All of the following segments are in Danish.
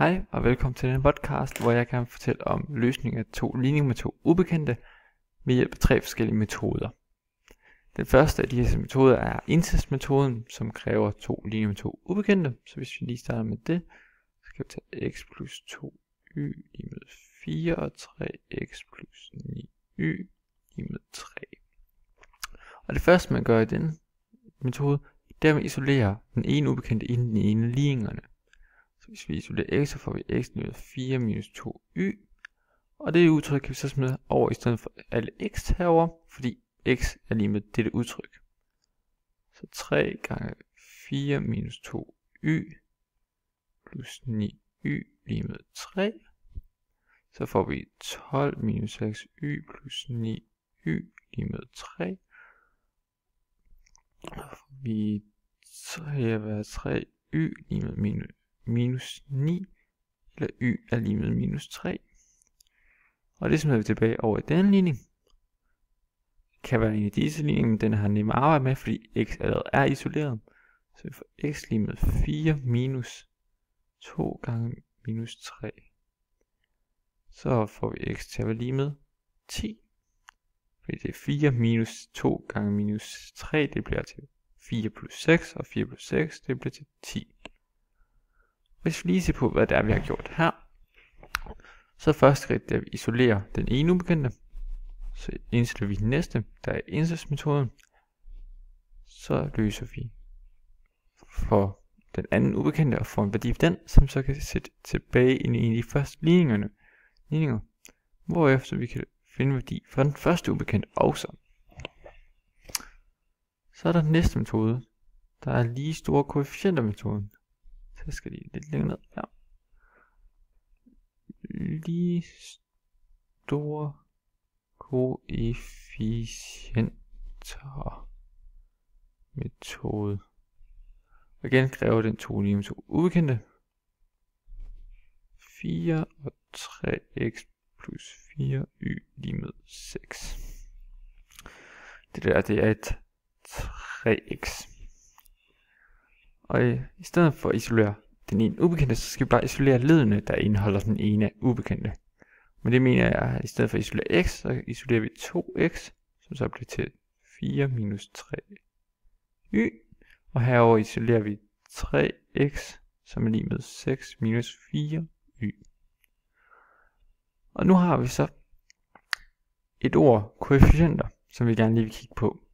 Hej og velkommen til denne podcast, hvor jeg kan fortælle om løsning af ligninger med to ubekendte ved hjælp af 3 forskellige metoder. Den første af disse metoder er incest-metoden, som kræver 2 ligninger med 2 ubekendte. Så hvis vi lige starter med det, så kan vi tage x plus 2y lige med 4 og 3x plus 9y lige med 3. Og det første man gør i denne metode, det er at isolere den ene ubekendte inden den ene af ligningerne. Så hvis vi isolerer x, så får vi x lige med 4 minus 2y. Og det udtryk kan vi så smide over i stedet for alle x herover, fordi x er lige med dette udtryk. Så 3 gange 4 minus 2y plus 9y lige med 3. Så får vi 12 minus 6y plus 9y lige med 3. Så får vi 3y lige med minus 9, eller y er lige med minus 3. Og det smider vi tilbage over i den ligning. Det kan være en af disse ligninger, men den har nemt at arbejde med, fordi x allerede er isoleret. Så vi får x lige med 4 minus 2 gange minus 3. Så får vi x til at være lige med 10. Fordi det er 4 minus 2 gange minus 3, det bliver til 4 plus 6, og 4 plus 6, det bliver til 10. Hvis vi lige ser på, hvad det er, vi har gjort her, så første skridt er, at vi isolerer den ene ubekendte. Så indsætter vi den næste, der er incest-metoden. Så løser vi for den anden ubekendte og får en værdi af den, som så kan sætte tilbage ind i en af de første ligninger. Hvorefter vi kan finde værdi for den første ubekendte også. Så er der den næste metode, der er lige store koefficienter-metoden. Så skal de lidt længere ned her. Lige store koefficienter metode. Og igen kræver den 2 ligninger med 2 ubekendte. 4 og 3x plus 4y lige med 6. Det der, det er et 3x. Og i stedet for at isolere den ene ubekendte, så skal vi bare isolere ledene, der indeholder den ene ubekendte. Men det mener jeg, at i stedet for at isolere x, så isolerer vi 2x, som så bliver til 4 minus 3y. Og herover isolerer vi 3x, som er lige med 6 minus 4y. Og nu har vi så et ord, koefficienter, som vi gerne lige vil kigge på.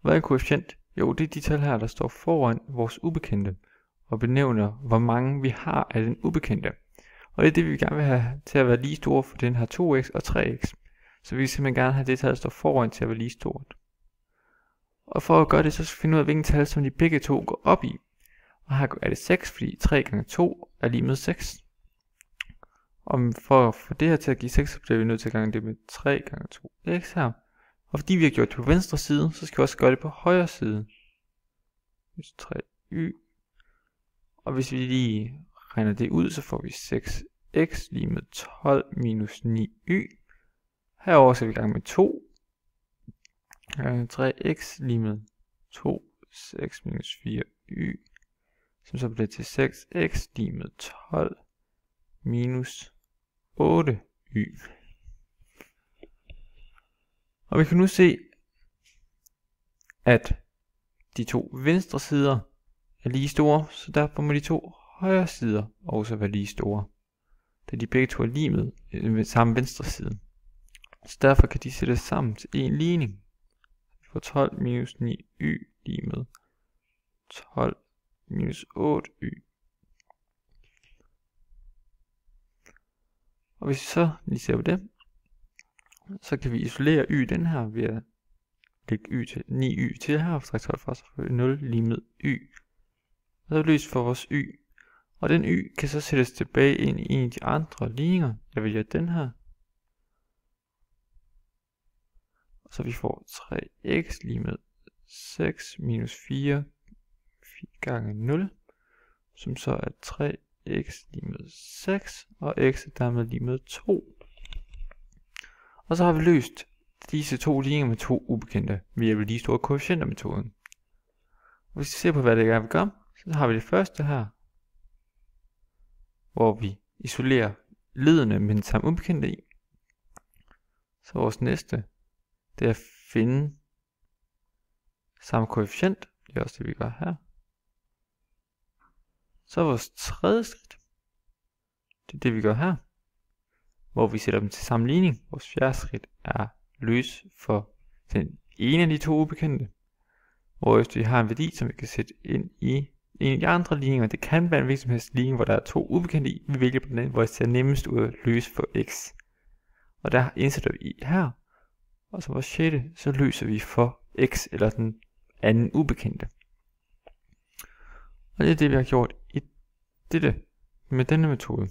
Hvad er en koefficient? Jo, det er de tal her, der står foran vores ubekendte, og benævner, hvor mange vi har af den ubekendte. Og det er det, vi gerne vil have til at være lige store for den her 2x og 3x. Så vi vil simpelthen gerne have det tal, der står foran, til at være lige stort. Og for at gøre det, så skal vi finde ud af, hvilken tal, som de begge to går op i. Og her er det 6, fordi 3 gange 2 er lige med 6. Og for at få det her til at give 6, så bliver vi nødt til at gange det med 3 gange 2x her. Og fordi vi har gjort det på venstre side, så skal vi også gøre det på højre side. 3y. Og hvis vi lige regner det ud, så får vi 6x lige med 12 minus 9y. Herover skal vi gange med 2. Gange 3x lige med 2, 6 minus 4y. Som så bliver til 6x lige med 12 minus 8y. Og vi kan nu se, at de to venstre sider er lige store, så derfor må de to højre sider også være lige store, da de begge to er lige med samme venstre side. Så derfor kan de sættes sammen til en ligning. Vi får 12 minus 9y lige med 12 minus 8y. Og hvis vi så lige ser på det, så kan vi isolere y den her ved at lægge 9y til her, og trække 12 fra, så får vi 0 lige med y. Og så er vi løst for vores y. Og den y kan så sættes tilbage ind i en af de andre ligninger. Jeg vælger den her. Og så vi får 3x lige med 6 minus 4 gange 0. Som så er 3x lige med 6, og x er dermed lige med 2. Og så har vi løst disse to ligninger med 2 ubekendte ved hjælp af lige store koefficienter-metoden. Hvis vi ser på, hvad det er, vi gør, så har vi det første her, hvor vi isolere leddene med den samme ubekendte i. Så vores næste, det er at finde samme koefficient. Det er også det, vi gør her. Så vores tredje skridt, det er det, vi gør her, hvor vi sætter dem til samme ligning. Vores fjerde skridt er løs for den ene af de to ubekendte, hvorefter vi har en værdi, som vi kan sætte ind i en af de andre ligninger. Det kan være en hvilken som helst ligning, hvor der er to ubekendte i. Vi vælger på den, hvor det ser nemmest ud at løse for x. Og der indsætter vi i her, og så vores sjette, så løser vi for x eller den anden ubekendte. Og det er det, vi har gjort i dette med denne metode.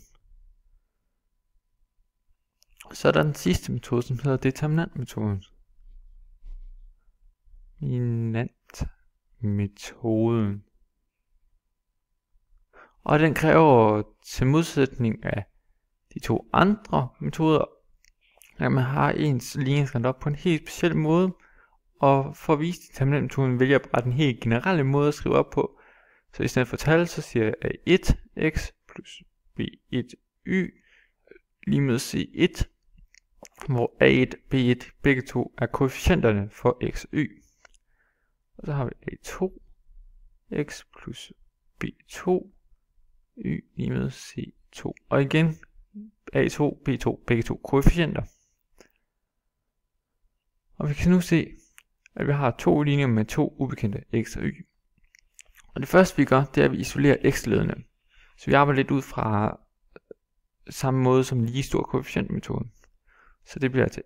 Så er der den sidste metode, som hedder determinantmetoden. Determinantmetoden. Og den kræver til modsætning af de to andre metoder, at man har ens ligning skrevet op på en helt speciel måde. Og for at vise determinantmetoden vælger jeg bare den helt generelle måde at skrive op på. Så i stedet for tal, så siger jeg A1x plus B1y lige med C1, hvor A1 og B1 begge to er koefficienterne for x og y. Og så har vi A2x plus B2 y lige med C2. Og igen A2, B2, begge to koefficienter. Og vi kan nu se, at vi har to linjer med to ubekendte x og y. Og det første vi gør, det er at vi isolerer x-leddene. Så vi arbejder lidt ud fra samme måde som lige stor koefficientmetoden. Så det bliver til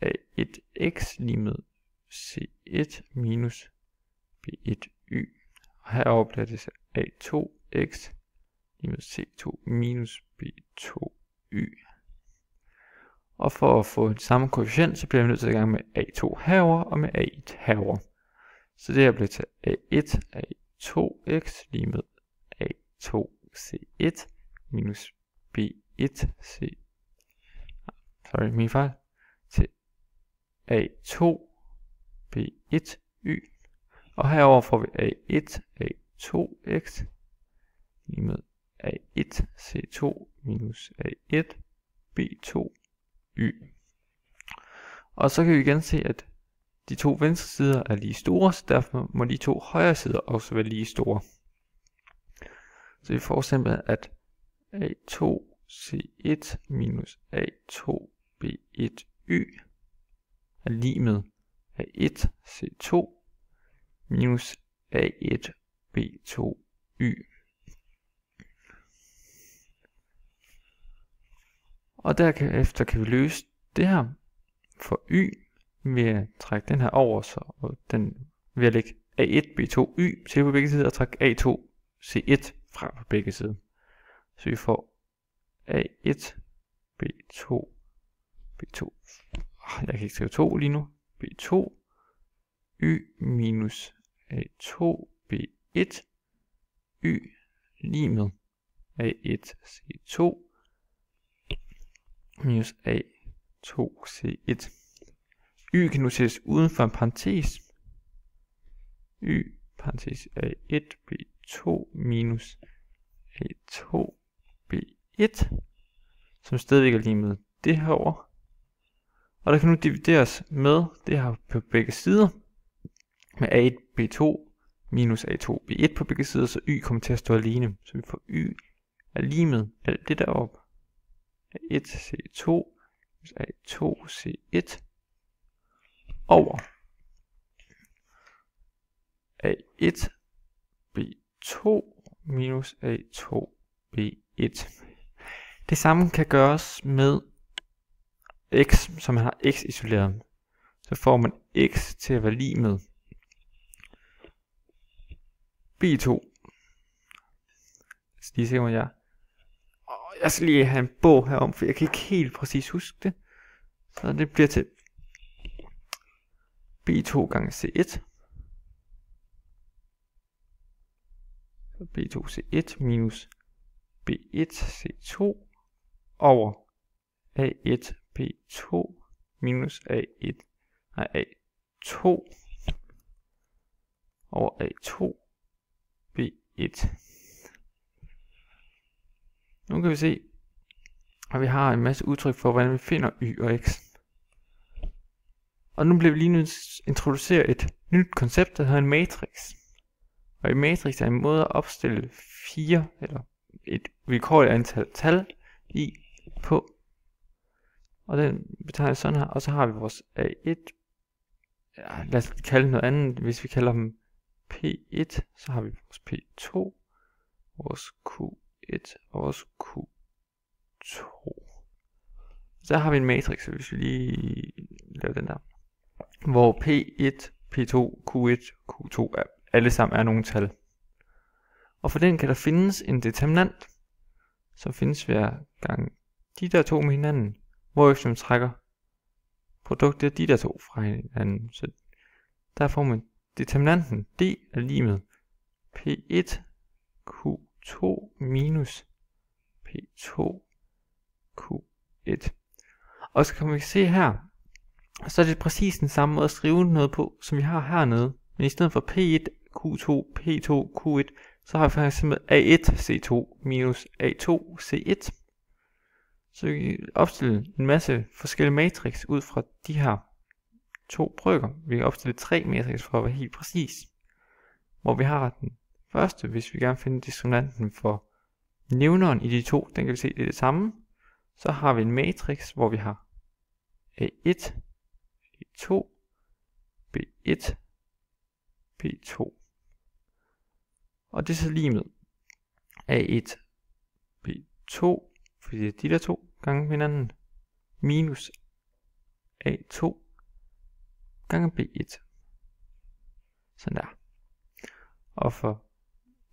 A1x lige med C1 minus B1y. Og herover bliver det til A2x lige med C2 minus B2y. Og for at få den samme koefficient, så bliver vi nødt til at gang med A2 herover og med A1 herover. Så det her bliver til A1, A2x lige med A2C1 minus B1C. Sorry, min fejl. Til A2 B1y. Og herover får vi A1 A2x lige med A1 C2 minus A1 B2 y. Og så kan vi igen se, at de to venstre sider er lige store, så derfor må de to højre sider også være lige store. Så vi får simpelthen, at A2 C1 minus A2 B1y er lige med A1 C2 minus A1 B2y. Og derefter kan vi løse det her for y ved at trække den her over, og den ved at lægge A1 B2y til på begge sider og trække A2 C1 fra på begge sider. Så vi får A1 B2 jeg kan ikke skrive 2 lige nu. B2 y minus A2 B1 y lige med A1 C2 minus A2 C1. Y kan nu sættes uden for en parentes. Y parentes A1 B2 minus A2 B1, som stadigvæk er lige med det herovre. Og der kan nu divideres med det her på begge sider, med A1 B2 minus A2 B1 på begge sider, så y kommer til at stå alene. Så vi får y er lige med alt det deroppe. A1 C2 minus A2 C1 over A1 B2 minus A2 B1. Det samme kan gøres med x, som man har x isoleret. Så får man x til at være lige med B2. Så lige se, hvor jeg skal lige have en bog herom, for jeg kan ikke helt præcis huske det. Så det bliver til B2 gange C1. Så B2 C1 minus B1 C2 over A1 B2 minus A2 over A2 B1. Nu kan vi se, Og vi har en masse udtryk for, hvordan vi finder y og x. Og nu bliver vi lige nødt til at introducere et nyt koncept, der hedder en matrix. Og en matrix er en måde at opstille 4 eller et vilkårligt antal tal i på. Og den betegner sådan her. Og så har vi vores A1. Ja, lad os kalde det noget andet. Hvis vi kalder dem P1, så har vi vores P2, vores Q1 og vores Q2. Så har vi en matrix, hvis vi lige laver den der. Hvor P1, P2, Q1, Q2 alle sammen er nogle tal. Og for den kan der findes en determinant, som findes ved at gange de der to med hinanden, hvorefter man trækker produktet af de der to fra hinanden. Så der får man determinanten D er lige med P1 Q2 minus P2 Q1. Og så kan vi se her, så er det præcis den samme måde at skrive noget på, som vi har hernede. Men i stedet for P1 Q2 P2 Q1, så har vi for eksempel A1 C2 minus A2 C1. Så vi kan opstille en masse forskellige matrix ud fra de her to brøker. Vi kan opstille 3 matrix for at være helt præcis. Hvor vi har den første, hvis vi gerne vil finde determinanten for nævneren i de to, den kan vi se, det er det samme. Så har vi en matrix, hvor vi har A1, A2, B1, B2. Og det er så lige med A1, B2, fordi det er de der to gange hinanden, minus A2 gange B1. Sådan der. Og for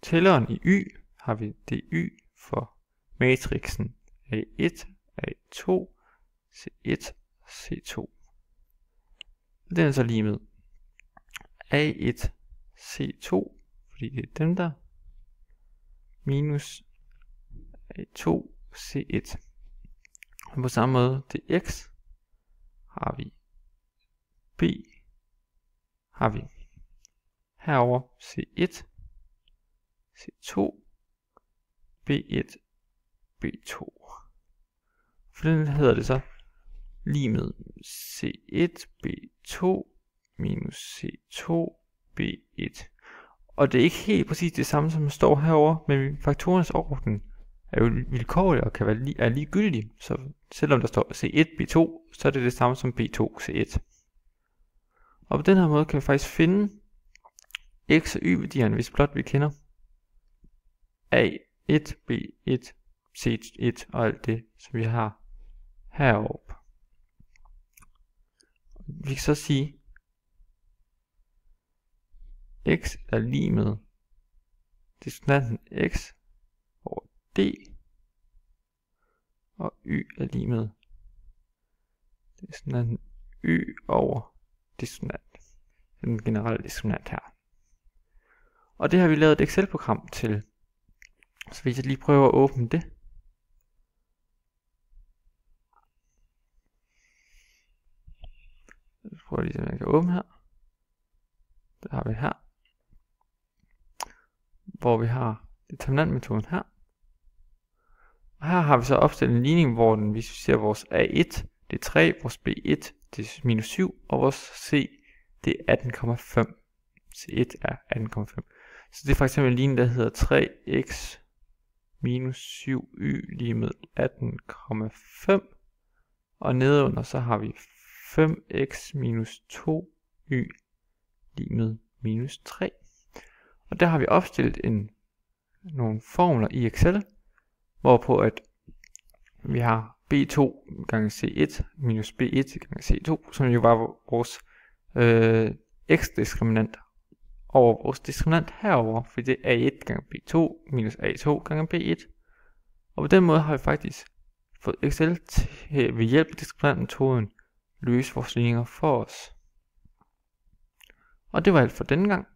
tælleren i Y har vi dy for matrixen A1, A2, C1, C2. Den er så lige med A1, C2, fordi det er dem der, minus A2, C1. Og på samme måde til X har vi B, har vi herover C1, C2, B1, B2. For den hedder det så lige med C1, B2 minus C2, B1. Og det er ikke helt præcis det samme, som står herover, men faktorernes orden er jo vilkårlig og kan være er ligegyldig. Så selvom der står C1, B2, så er det det samme som B2, C1. Og på den her måde kan vi faktisk finde x og y-værdierne, hvis blot vi kender A1, B1, C1 og alt det, som vi har heroppe. Vi kan så sige, x er lige med determinanten x over d, og y er lige med determinanten y over determinant. Den generelle determinant her. Og det har vi lavet et Excel-program til. Så hvis jeg lige prøver at åbne det. Jeg prøver lige, om jeg kan åbne her. Det har vi her. Hvor vi har determinantmetoden her. Og her har vi så opstillet en ligning, hvor den, hvis vi ser vores A1, det er 3, vores B1, det er minus 7, og vores C, det er 18,5. C1 er 18,5. Så det er for eksempel en ligning, der hedder 3x minus 7y lige med 18,5. Og nedenunder så har vi 5x minus 2y lige med minus 3. Og der har vi opstillet nogle formler i Excel, hvorpå at vi har B2 gange C1 minus B1 gange C2, som jo var vores x-diskriminant over vores diskriminant herover, fordi det er A1 gange B2 minus A2 gange B1. Og på den måde har vi faktisk fået Excel til ved hjælp af diskriminantmetoden løse vores ligninger for os. Og det var alt for denne gang.